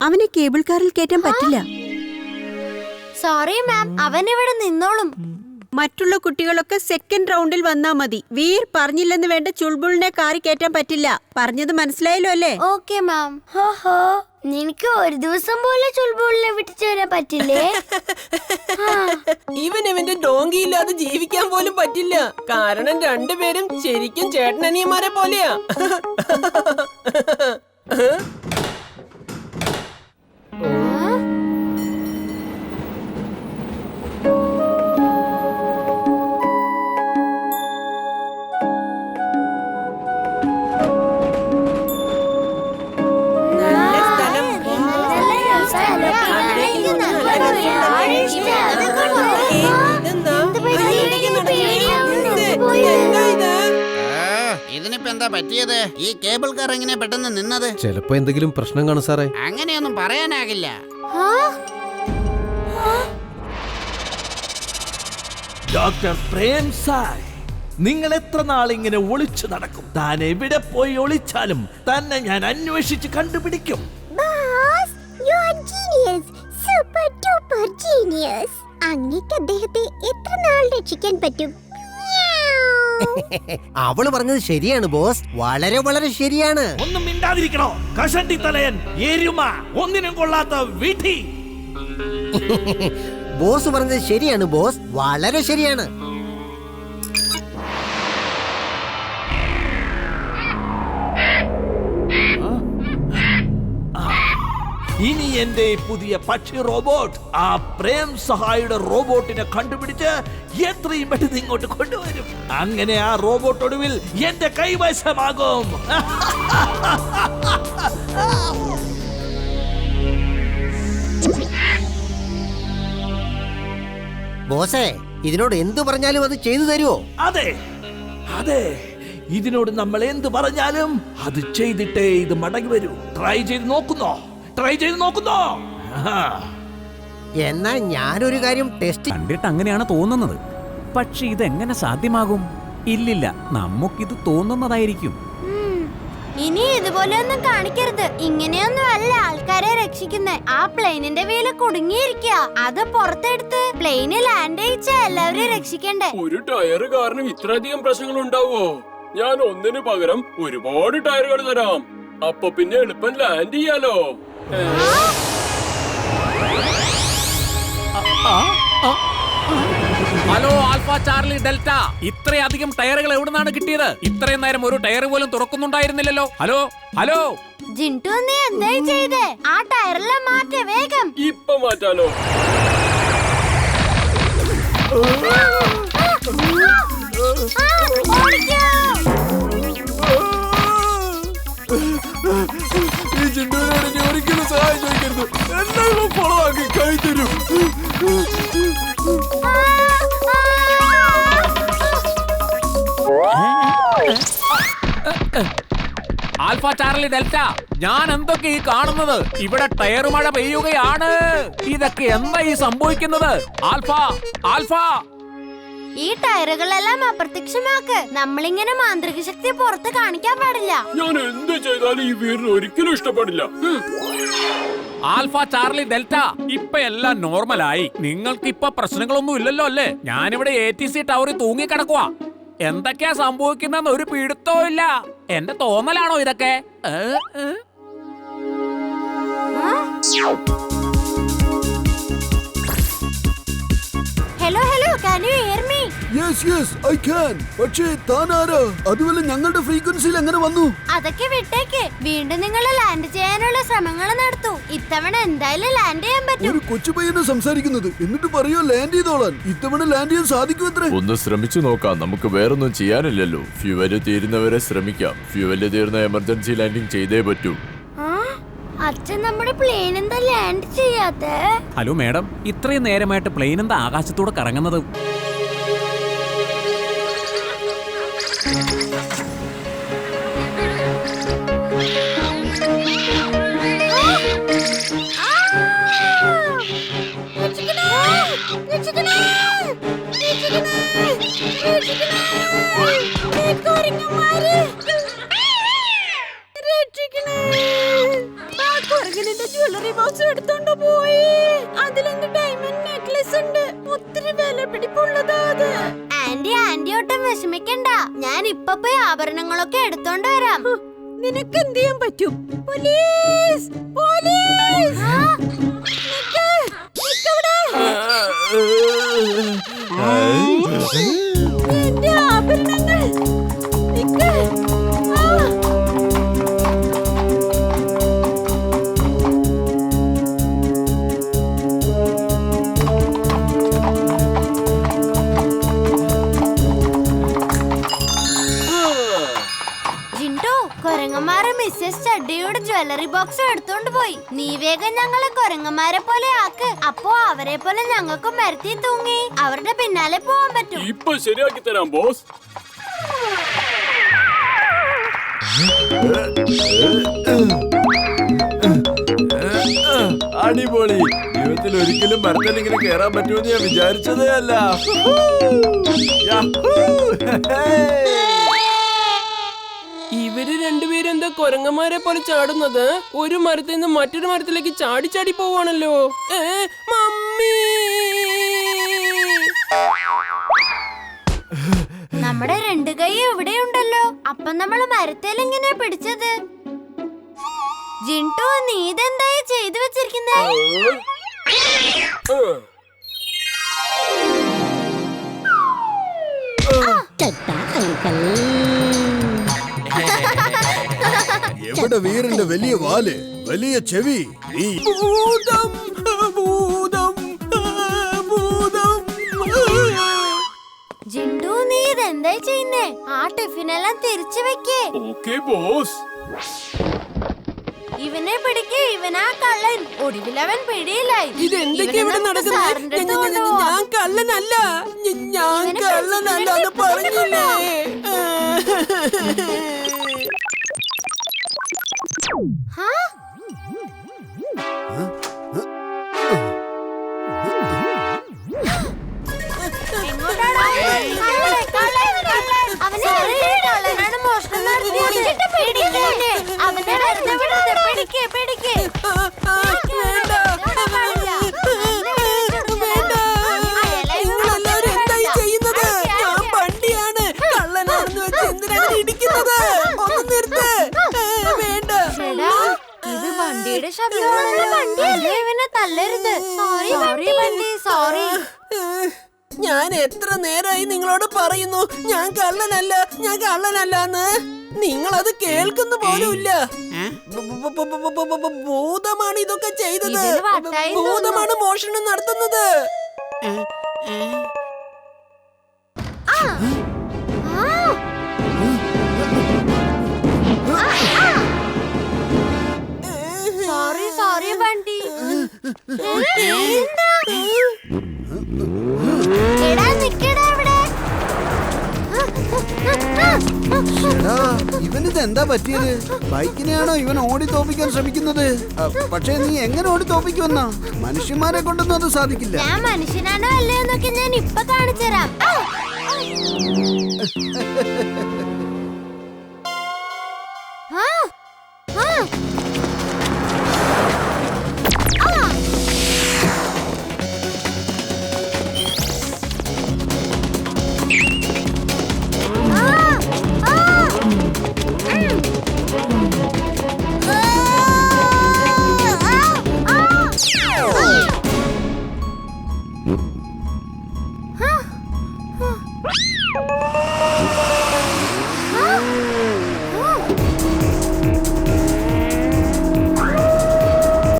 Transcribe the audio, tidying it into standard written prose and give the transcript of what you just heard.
അവനെ കേബിൾ കാറിൽ കയറ്റാൻ പറ്റില്ല. സോറി മാം, അവൻ ഇവിടെ നിന്നോളും. മറ്റുള്ള കുട്ടികളൊക്കെ സെക്കൻഡ് റൗണ്ടിൽ വന്നാ മതി. വീർ പറഞ്ഞില്ലെന്ന് വേണ്ട ചുൾബുളിനെ കാറി കയറ്റാൻ പറ്റില്ല. പറഞ്ഞത് മനസ്സിലായല്ലോ അല്ലേ? Okay ma'am. നിനക്ക് ഒരു ദിവസം പോലെ ചുൾബുളിനെ വിട്ടിട്ട് വരാൻ പറ്റില്ലേ? ഇവന്റെ ഡോങ്കി ഇല്ലാതെ ജീവിക്കാൻ പോലും പറ്റില്ല. കാരണം രണ്ടുപേരും ശരിക്കും ചേട്ടനനിയന്മാരെ പോലെയാ. ഇതിനിപ്പോ എന്താ പറ്റിയത്? ഈ കേബിൾ കാർ എങ്ങനെ പെട്ടെന്ന് നിന്നത്? ചിലപ്പോ എന്തെങ്കിലും പ്രശ്നം കാണും സാറേ. അങ്ങനെയൊന്നും പറയാനാകില്ല. ഡോക്ടർ പ്രേം സായ്, നിങ്ങൾ എത്ര നാളിങ്ങനെ ഒളിച്ചു നടക്കും? താൻ എവിടെ പോയി ഒളിച്ചാലും തന്നെ ഞാൻ അന്വേഷിച്ച് കണ്ടുപിടിക്കും. അങ്ങേക്ക് അദ്ദേഹത്തെ എത്ര നാൾ രക്ഷിക്കാൻ പറ്റും? അവള് പറഞ്ഞത് ശരിയാണ് ബോസ്, വളരെ വളരെ ശരിയാണ്. ഒന്നും മിണ്ടാതിരിക്കണോ കഷണ്ടി തലയൻ എരുമ, ഒന്നിനും കൊള്ളാത്ത വിധി. ബോസ് പറഞ്ഞത് ശരിയാണ് ബോസ്, വളരെ ശരിയാണ്. ഇനി എന്റെ പുതിയ പക്ഷി റോബോട്ട് ആ പ്രേം സഹായിയുടെ റോബോട്ടിനെ കണ്ടുപിടിച്ച് എത്രയും പെട്ടെന്ന് ഇങ്ങോട്ട് കൊണ്ടുവരും. അങ്ങനെ ആ റോബോട്ട് ഒടുവിൽ എന്റെ കൈവശമാകും. ബോസേ, ഇതിനോട് എന്തു പറഞ്ഞാലും അത് ചെയ്തു തരുമോ? അതെ അതെ, ഇതിനോട് നമ്മൾ എന്ത് പറഞ്ഞാലും അത് ചെയ്തിട്ടേ ഇത് മടങ്ങി വരൂ. ട്രൈ ചെയ്ത് നോക്കുന്നോ? എന്നാ ഞാനൊരു കാര്യം ടെസ്റ്റ് കണ്ടിട്ട് അങ്ങനെയാണ് തോന്നുന്നത്. പക്ഷെ ഇതെങ്ങനെ സാധ്യമാകും? ഇല്ലില്ല, നമുക്കിത് തോന്നുന്നതായിരിക്കും. ഇനി ഇതുപോലെ ഒന്നും കാണിക്കരുത്. ഇങ്ങനെയൊന്നും അല്ല ആൾക്കാരെ രക്ഷിക്കുന്നേ. ആ പ്ലെയിനിന്റെ വീല് കുടുങ്ങിയിരിക്കുക. അത് പുറത്തെടുത്ത് പ്ലെയിന് ലാൻഡ് ചെയ്യിച്ച എല്ലാവരെയും രക്ഷിക്കണ്ടേ. ഒരു ടയർ കാരണം ഇത്രയധികം പ്രശ്നങ്ങൾ ഉണ്ടാവോ? ഞാൻ ഒന്നിനു പകരം ഒരുപാട് ടയറുകൾ തരാം. അപ്പൊ പിന്നെ എളുപ്പം ലാൻഡ് ചെയ്യാലോ. ഹലോ ആൽഫ ചാർലി ഡെൽറ്റ, ഇത്രയധികം ടയറുകൾ എവിടുന്നാണ് കിട്ടിയത്? ഇത്രയും നേരം ഒരു ടയർ പോലും തുറക്കുന്നുണ്ടായിരുന്നില്ലല്ലോ. ഹലോ ഹലോ ജിൻടു, നീ എന്തായി ചെയ്തേ? ആ ടയറെല്ലാം മാറ്റേ വേഗം. ഇപ്പൊ മാറ്റാലോ. ഈ ചിണ്ടുവിനോട് ഇനി ഒരിക്കലും സഹായം ചോദിക്കരുത്. എന്തായാലും കുളമാക്കി കൈ തരും. ആൽഫ ചാർലി ഡെൽറ്റ, ഞാൻ എന്തൊക്കെ ഈ കാണുന്നത്? ഇവിടെ ടയർ മഴ പെയ്യുകയാണ്. ഇതൊക്കെ എന്താ ഈ സംഭവിക്കുന്നത്? ആൽഫ ഈ ടയറുകളെല്ലാം അപ്രത്യക്ഷമാക്ക്. നമ്മളിങ്ങനെ മാന്ത്രിക ശക്തി പുറത്ത് കാണിക്കാൻ പാടില്ല. ഞാൻ എന്ത് ചെയ്താലും ഈ വീടിന് ഒരിക്കലും ഇഷ്ടപ്പെടില്ല. ആൽഫ ചാർലി ഡെൽറ്റ, ഇപ്പൊ എല്ലാം നോർമലായി. നിങ്ങൾക്ക് ഇപ്പൊ പ്രശ്നങ്ങളൊന്നും ഇല്ലല്ലോ അല്ലേ? ഞാനിവിടെ ATC ടവറിൽ തൂങ്ങിക്കിടക്കുവാ. എന്തൊക്കെയാ സംഭവിക്കുന്ന ഒരു പിടുത്തവും ഇല്ല. എന്റെ തോന്നലാണോ ഇതൊക്കെ? Hello hello, can you hear me? Yes, I can. പക്ഷേ താനാരാ? അതുപോലെ ഞങ്ങളുടെ ഫ്രീക്വൻസിയിൽ എങ്ങനെ വന്നു? അതൊക്കെ വിട്ടേക്ക്. വീണ്ടും നിങ്ങൾ ലാൻഡ് ചെയ്യാനുള്ള ശ്രമങ്ങൾ നടത്തൂ. ഇത്തവണ എന്തായാലും ലാൻഡ് ചെയ്യാൻ പറ്റും. ഒരു കൊച്ചു പയ്യനെ സംസാരിക്കുന്നത്, എന്നിട്ട് പറയോ ലാൻഡ് ചെയ്തോളാൻ. ഇത്തവണ ലാൻഡ് ചെയ്യാൻ സാധിക്കുമത്രേ. ഒന്ന് ശ്രമിച്ചു നോക്കാം. നമുക്ക് വേറൊന്നും ചെയ്യാനില്ലല്ലോ. ഫ്യൂവല് തീരുന്നവരെ ശ്രമിക്കാം. ഫ്യൂവല് തീർന്ന എമർജൻസി ലാൻഡിംഗ് ചെയ്തേ പറ്റൂ. അച്ഛൻ നമ്മുടെ പ്ലെയിൻ എന്താ ലാൻഡ് ചെയ്യാത്തെ? ഹലോ മാഡം, ഇത്രയും നേരമായിട്ട് പ്ലെയിൻ എന്താ ആകാശത്തൂടെ കറങ്ങുന്നത്? ജ്വല്ലറി ബോക്സ് എടുത്തോണ്ട് പോയി. അതിലെന്ത് ഡയമണ്ട് നെക്ലസ് ഉണ്ട്. ഒത്തിരി വില പിടിപ്പുള്ളതാ അത്. ആന്റി ഒട്ടും വിഷമിക്കണ്ട, ഞാൻ ഇപ്പൊ പോയി ആഭരണങ്ങളൊക്കെ എടുത്തോണ്ട് വരാം. നിനക്ക് എന്ത് ചെയ്യാൻ പറ്റും? Police, police! നിക്ക്, നിക്കവിടെ. എന്റെ ആഭരണങ്ങൾ. നിക്ക്. കൊരങ്ങന്മാരെ മിസ്സസ് ചഡ്ഡിയുടെ ജ്വല്ലറി ബോക്സ് എടുത്തോണ്ട് പോയി. നീ വേഗം ഞങ്ങളെ കൊരങ്ങന്മാരെ പോലെ ആക്ക്. അപ്പോ അവരെ പോലെ ഞങ്ങൾക്ക് മരത്തി തൂങ്ങി അവരുടെ പിന്നാലെ പോവാൻ പറ്റും. ഇപ്പൊ ശരിയാക്കി തരാം ബോസ്. അടിപൊളി. ജീവിതത്തിൽ ഒരിക്കലും മരത്തിൽ ഇങ്ങനെ കേറാൻ പറ്റുമെന്ന് ഞാൻ വിചാരിച്ചതേ അല്ല. ഇവര് രണ്ടുപേരും എന്താ കൊരങ്ങന്മാരെ പോലെ ചാടുന്നത്? ഒരു മരത്തിൽ നിന്ന് മറ്റൊരു മരത്തിലേക്ക് ചാടി ചാടി പോവാണല്ലോ. മമ്മി, നമ്മുടെ രണ്ട് കൈ ഇവിടെയുണ്ടല്ലോ. അപ്പൊ നമ്മള് മരത്തേൽ എങ്ങനെയാ പിടിച്ചത്? ജിൻടു, നീ ഇതെന്തായി ചെയ്തു വെച്ചിരിക്കുന്നേ? എവിടെ വീരന്റെ വലിയ വാല്, വലിയ ചെവി? ഭൂതം, ഭൂതം, ഭൂതം. ജിൻടു, നീ ഇതെന്തായി ചെയ്യുന്നേ? ആ ടിഫിനെല്ലാം തിരിച്ചു വെക്കേ. Okay boss. ഇവനെ പിടിക്കേ, ഇവനാ കള്ളൻ. ഒടുവിലവൻ പിടിയിലായി. ഇതെന്തൊക്കെ ഇവിടെ നടക്കുന്നത്? ഞാൻ കള്ളനല്ല, ഞാൻ കള്ളനല്ല എന്ന് പറഞ്ഞില്ലേ? ഇത് വണ്ടിയുടെ ശബ്ദമാണല്ലോ. ഇവനെ തല്ലരുത്. സോറി വണ്ടി, സോറി. ഞാൻ എത്ര നേരമായി നിങ്ങളോട് പറയുന്നു ഞാൻ കള്ളനല്ല, ഞാൻ കള്ളനല്ലെന്ന്. നിങ്ങളത് കേൾക്കുന്ന പോലുമില്ല. ഭൂതമാണ് ഇതൊക്കെ ചെയ്തത്. ഭൂതമാണ് മോഷണം നടത്തുന്നത്. സോറി ബണ്ടി. ഇവനിത് എന്താ പറ്റിയത്? ബൈക്കിനെയാണോ ഇവൻ ഓടി തോപ്പിക്കാൻ ശ്രമിക്കുന്നത്? പക്ഷേ നീ എങ്ങനെ ഓടി തോപ്പിക്കുമെന്നാ? മനുഷ്യന്മാരെ കൊണ്ടൊന്നും അത് സാധിക്കില്ല. ഞാൻ മനുഷ്യനാണോ അല്ലേ എന്നൊക്കെ ഞാൻ ഇപ്പൊ കാണിച്ചുതരാം.